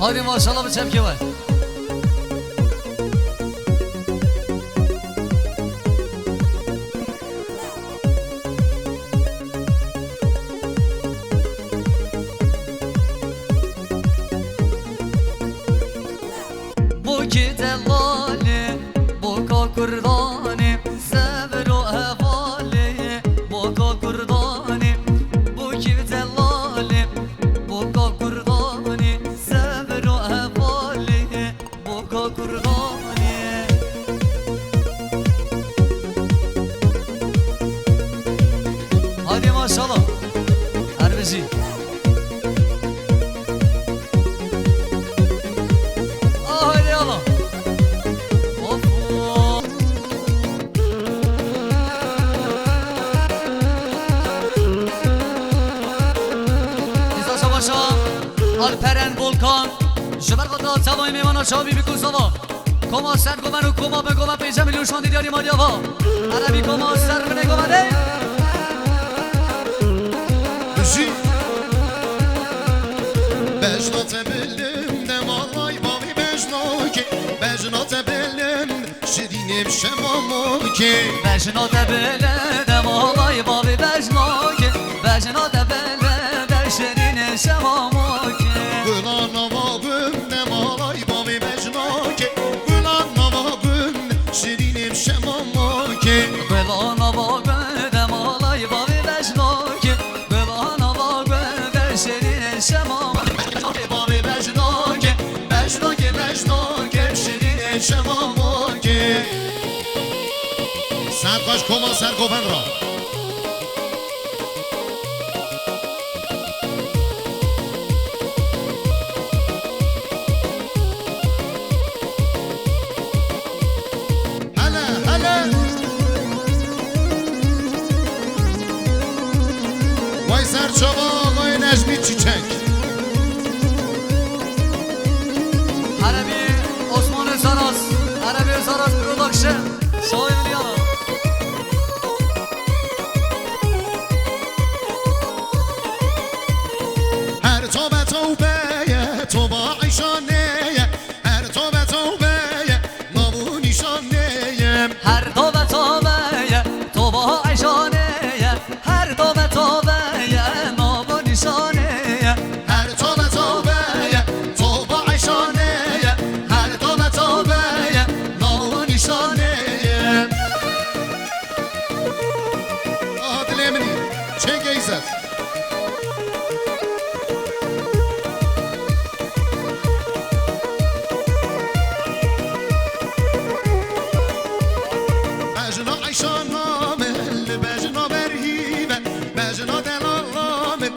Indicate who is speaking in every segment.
Speaker 1: Hadi maşallah bir tepki var. Bu gidelali, bu kokurdani, sever o hevali, bu kokurdani, bu gidelali, bu kokurdani, sever o hevali, bu kokurdani. Hadi maşallah, Erbici. Haydi Allah. Alperen Volkan Şuber Qatar Savay Meyvana Şabi Bikusava Koma Ser Gomanu Koma Be Goma Peyce Milyon Şan Diyari Maryava Arabi Koma Ser Bine Goma De
Speaker 2: Düşü Bejna tebelim de vallahi bavi bejna ki Bejna tebelim şirinim şemamam ki
Speaker 1: Bejna Tebele De Malay Babi Bejna Ki Bejna Tebele De Şerine Şemama Ki
Speaker 2: Gülan navabım de malay bavi bejna ki Gülan navabım şirinim şemamam ki
Speaker 1: Belana Babi De Malay Babi Bejna Ki Belana Babi De Şerine Şemama
Speaker 2: Bavi bejna ki Bejna ki bejna ki şirinim şemamam ki Serkaş koma serkopen ra Serçava ağay Necmi Çiçek
Speaker 1: Arabi Osman Saras Arabi Saras Production Şahin Yana
Speaker 2: Her tobe tövbeye toba işaneye Her tobe tövbeye navu nişaneye
Speaker 1: Her tobe tobeye Toba ayşaneye Her tobe tobeye Nabu nişaneye
Speaker 2: Her tobe tövbeye toba işaneye Her tobe tövbeye navu nişaneye Adil Emri çek İzzet Bejna ayşanamel bejna berhive Bejna delalamel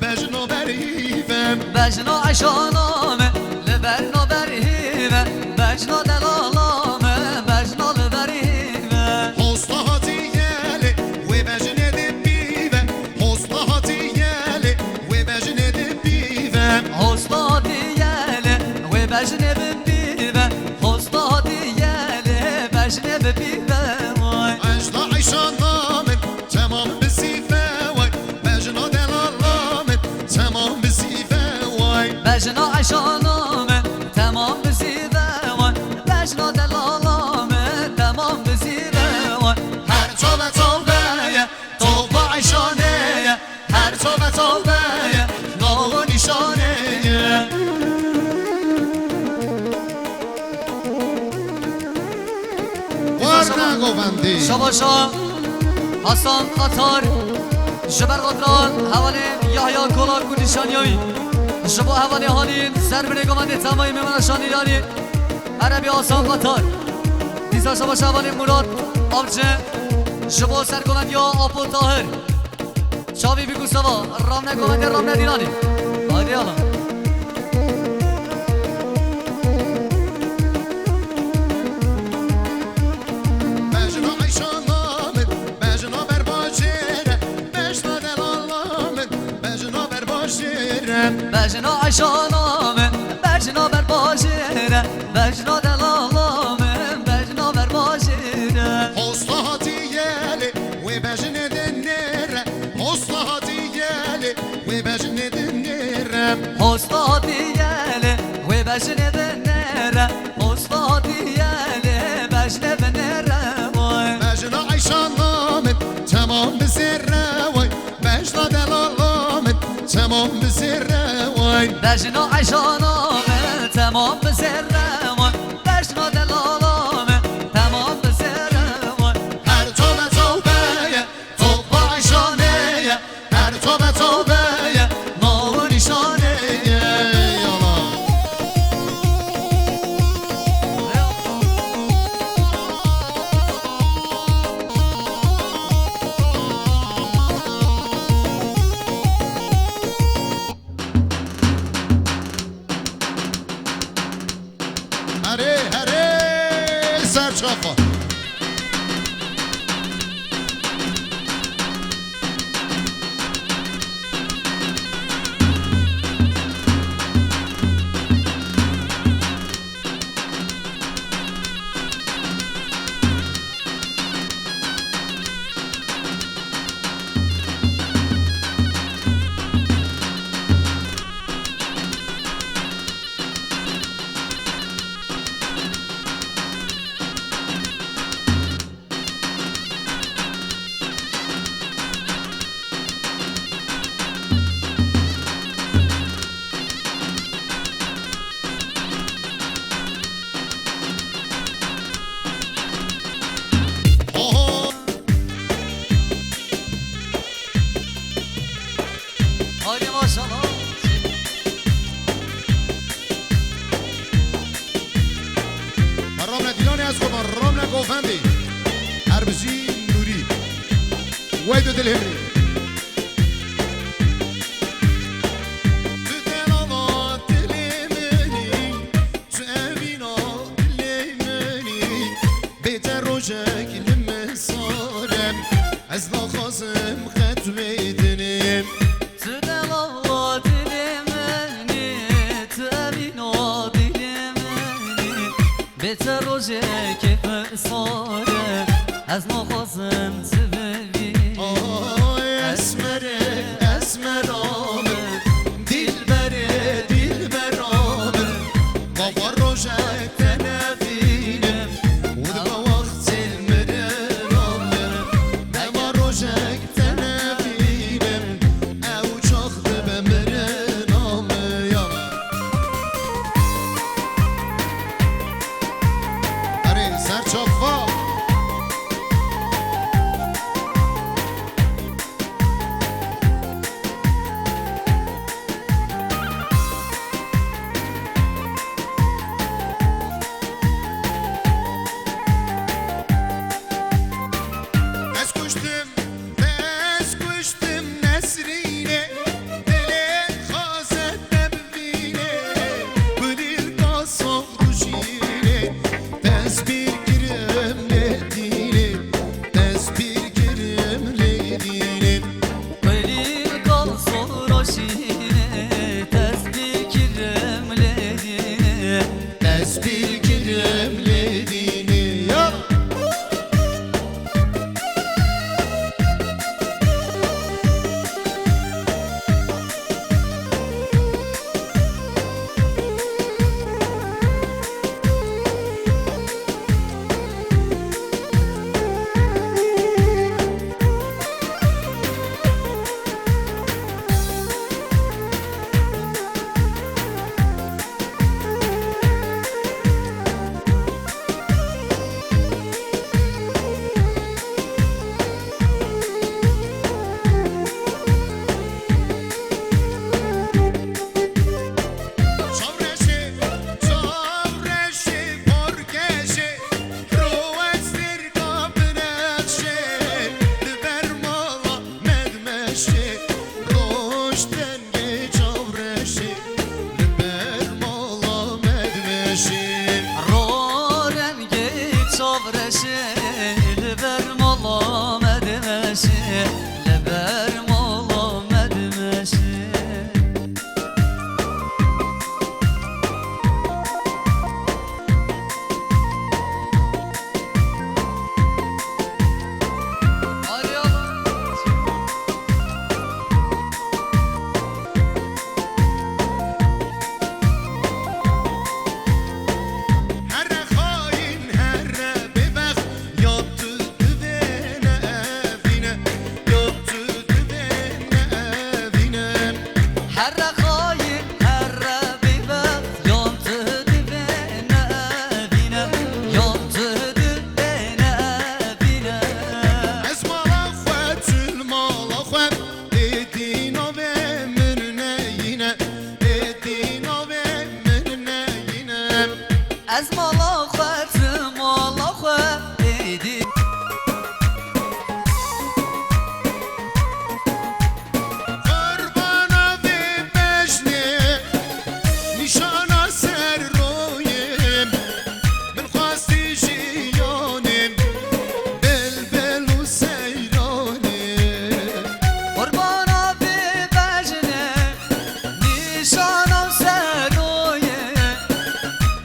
Speaker 2: bejna berhive
Speaker 1: Bejna ayşaname Leberna berhive Bejna delalame Bejna leberive
Speaker 2: Hosta hatiyeli ve bejne de bive Hosta hatiyeli ve bejne de bive
Speaker 1: Hosta diyele Ve bejne bibive Hosta diyele Bejne bibive Vay
Speaker 2: Ejna ayşanamel tamam bisife vay Bejna delalamel tamam bisife vay
Speaker 1: Bejna ayşaname Tamam bizive Vay Bejna delalame Tamam bizive Vay
Speaker 2: Her tobe tövbeye toba ayşaneye Her tobe tövbeye navu nişaneye Varna govendi
Speaker 1: Şabaşa Hasan Qatar Şuber Qatran Havali Yahya Kola Kudişanyavi Şubu havali halin Serbine Gomandi Tamayı Memana Şanilani Arabi Hasan Qatar Disa Şabaşa havali Murat Avcı Şubu Serkoland Ya Apol Tahir Şavi Bigusava Ramne Gomandi Ramne Dilani Hadi alın
Speaker 2: Bejna ayşanamel bejna berbacere Bejna delalamel bejna berbacere
Speaker 1: Bejna ayşaname Bejna berbajire Bejna delalame Bejna berbajire
Speaker 2: Hosta hatiyeli ve bejne de nere Hosta hatiyeli ve bejne de nere
Speaker 1: بجنه بنره استادیله بجنه بنره وای
Speaker 2: بجنا عیشانامن تمام بزره وای بجنا دلالامن تمام بزره وای
Speaker 1: بجنا عشانامه تمام بزره وای بجنا دلالامه تمام بزره وای
Speaker 2: هر تو به توبه تو با عیشانه هر تو به توبه ما و نشانه یالا هره هره سرچافا
Speaker 1: haydi maşallah
Speaker 2: رامنا دیلانی از قربان رامنا گوفندی هربزی نوری وید دل همری تو دلالا دل منی تو اوینا دل منی بیتر روژک لمسارم از نخوازم خط بیدنیم
Speaker 1: تدل الله dilimeni Tebino dilimeni Beter oje ki sare Az noxozim sebebi
Speaker 2: Ay esmere esmerame Dilbere dilberame Baba rojek tenefinem Udba vakt ilmerename Baba rojek tenefinem Ev çaktı bemerename Yala Hare serçafa Tez kuştum nesrine Dilin khazet nebvine Bilir kasam rujine Tez bir girim ledine Tez bir girim ledine
Speaker 1: Kıylir kal soraşine Tesbih kiremledine
Speaker 2: Tez bir girim ledine Ya
Speaker 1: از مالا خود مالا خود ایدی
Speaker 2: قربانا به بجنه نشانا سر رویم من خواستی جیانم بلبل و سیرانم
Speaker 1: قربانا به بجنه نشانم سرویه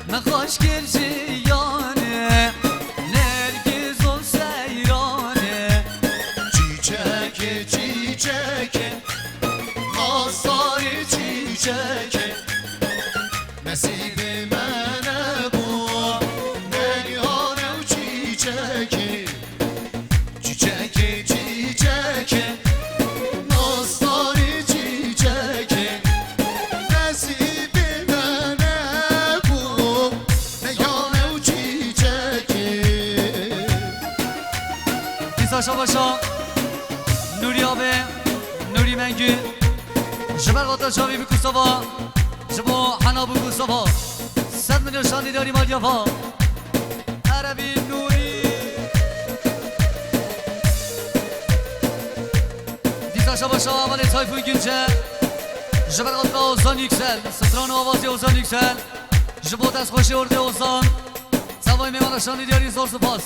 Speaker 1: من خوش گل جیانه نرگز و سیرانه
Speaker 2: چیچک چیچک آثار چیچک نصیب منه بو نگهانه و چیچک چیچک چیچک آثار چیچک نصیب منه بو نگهانه و چیچک
Speaker 1: دیسا شاباشا نوری آبه نوری منگی جبر قطر شاوی بکو صبا جبا حنا بکو صبا 100 میلیون شانی داری مالیافا عربی نوری دیسا شاباشا اول تایفون گنجه جبر قطر اوزان یکسل ستران آوازی اوزان یکسل جبا دست خوشی ارده اوزان سوای میمان شانی داری زور سپاس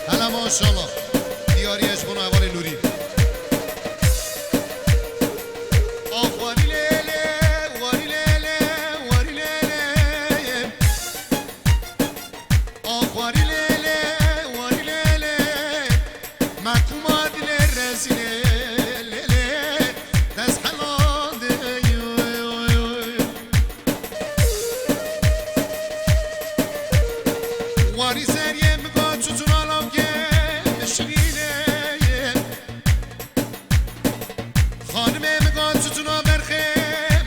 Speaker 2: هلا ماشاءالله دیاری اشبون اول نوری آخ واری لیله واری لیله واری لیله آخ واری لیله واری لیله محکوم دل رزیله لیله دست حلاده واری زریه میگه چطور آلام که بشینه خانمه میگه چطور برخه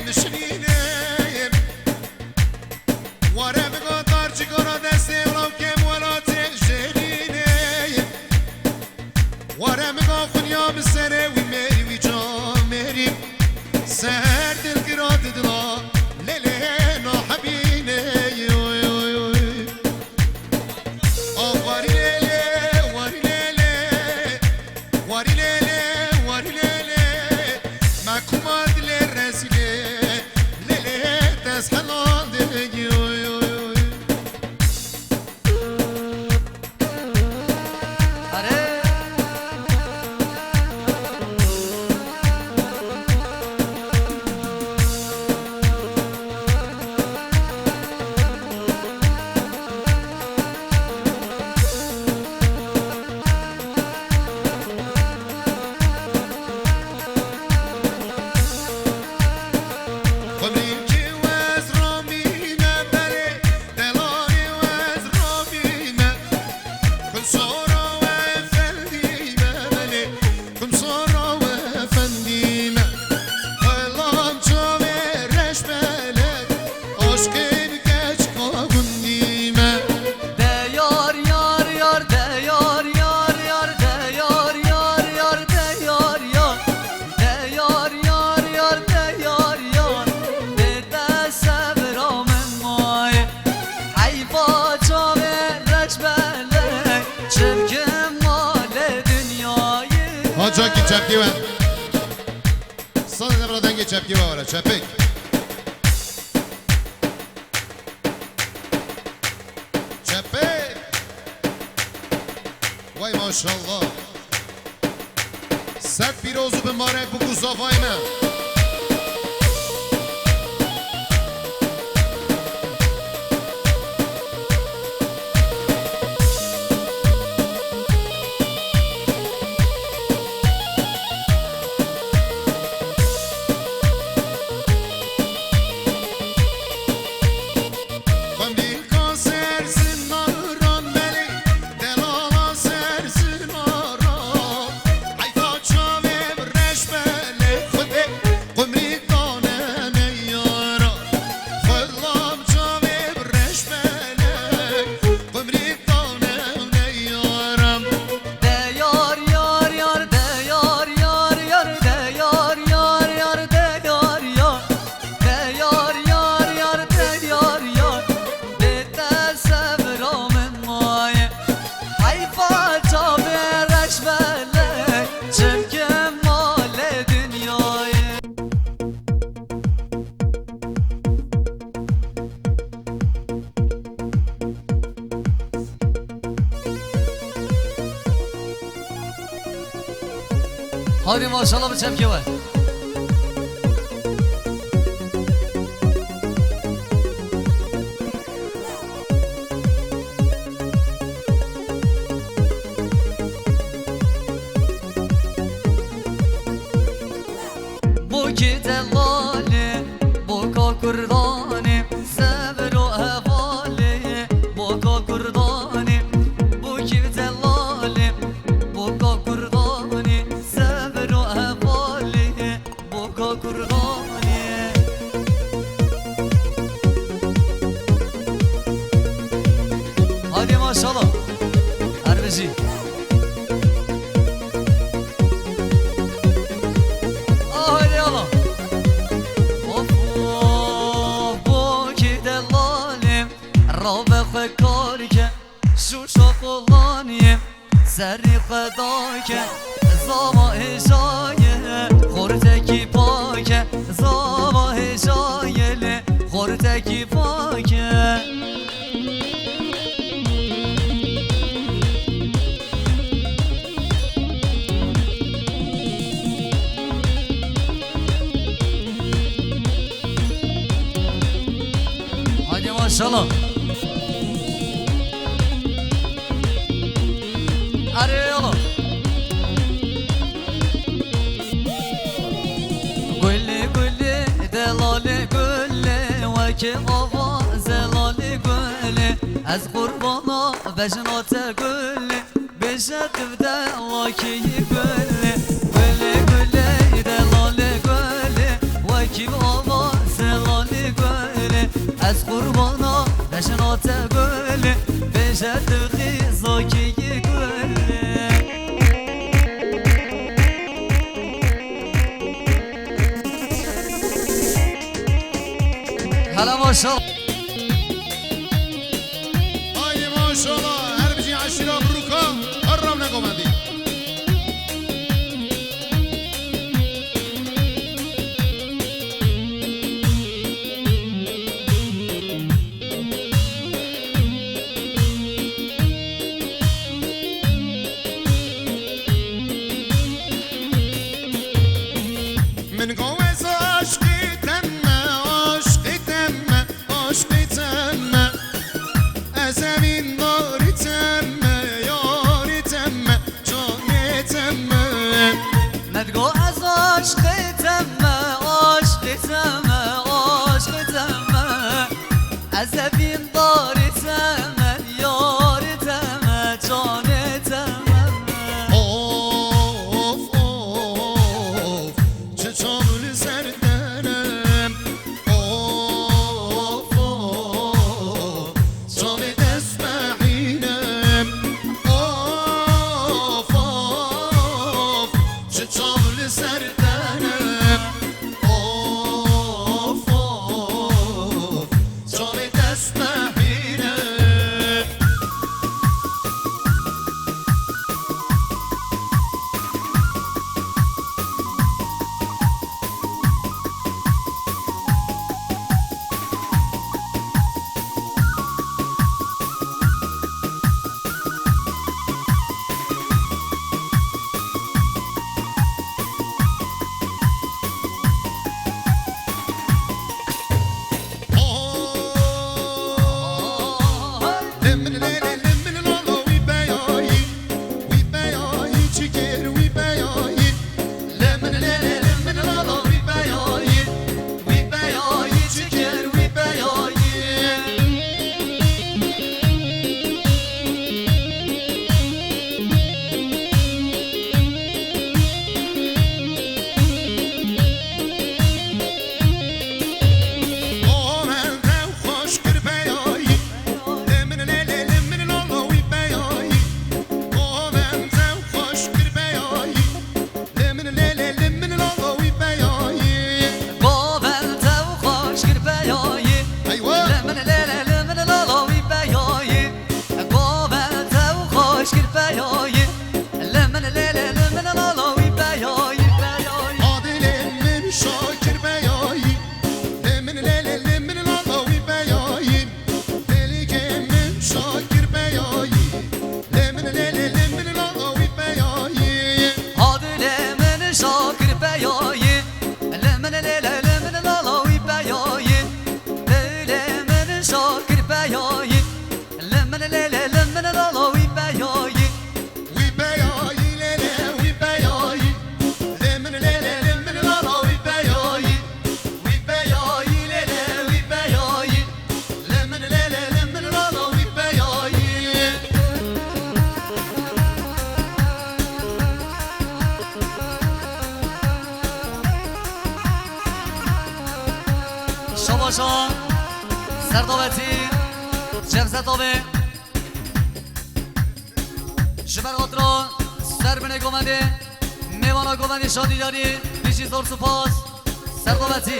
Speaker 2: بشینه واره میگه دار چیکارا دسته اولام که مولات جرینه واره میگه خونیا بسره وی میری وی جا میری سهر دل گراد دلا لیله ناحبینه واری لیله واری لیله واری لیله واری لیله محکوم دل رزیله لیله دست حلال دلگی
Speaker 1: آره
Speaker 2: خمریم که وز رامینه بله دلانی وز رامینه کن سارا و افندیمه بله کن سارا و افندیمه خیلام چاوه رش بله عشقین گچ کاغندیمه
Speaker 1: ده یار یار یار ده یار یار یار ده یار یار یار ده یار یار ده یار یار یار ده یار یار به دست برامن مای حیفا جامه رجبله چمک مال دنیای
Speaker 2: Haca ki çepki ver. Sana da buradan geç çepki var. Çepik. Çepik. Vay maşallah. Sert bir ozu bir marek bu kuzafayna.
Speaker 1: هادی ماشاءالله بچم که وای بوکی دلاله بوکا کردانه سبر و حواله بوکا کردانه بوکی دلاله بوکا کردانه سبر و حواله بوکا کردانه هادی ماشاءالله هر بشی کاری که شوشا قلانیه سری خدا که زاما هجایه خورتکی پاکه زاما هجایه خورتکی پاکه هادی ماشاءالله آره یالا گلی گلی دلاله گله و که آواز لاله گله از قربانا بجنات گله بجد بده واکی گله گلی گلی دلاله گله و که آواز لاله گله از قربانا بجنات گله بجد بده زاکی گله هلا ماشاءالله
Speaker 2: های ماشاءالله هر بجی عشیرا بروکا قرم نگومدی من گوز عشقی عشقی تمه از زمین داری
Speaker 1: شباشا سردابتی جفزت آبه جبر خاطران سر بینه گمنده میوانا گمنده شادی داری بیشی زور سپاس سردابتی